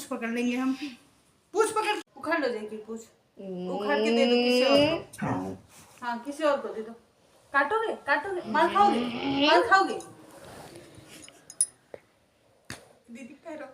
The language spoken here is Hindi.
पकड़ लेंगे हम। पूछ पकड़, उखाड़ लो जाके पूछ, उखाड़ के दे दो किसी और को। हाँ किसी और को दे दो। काटोगे काटोगे, मार खाओगे, मार खाओगे। दीदी पैरों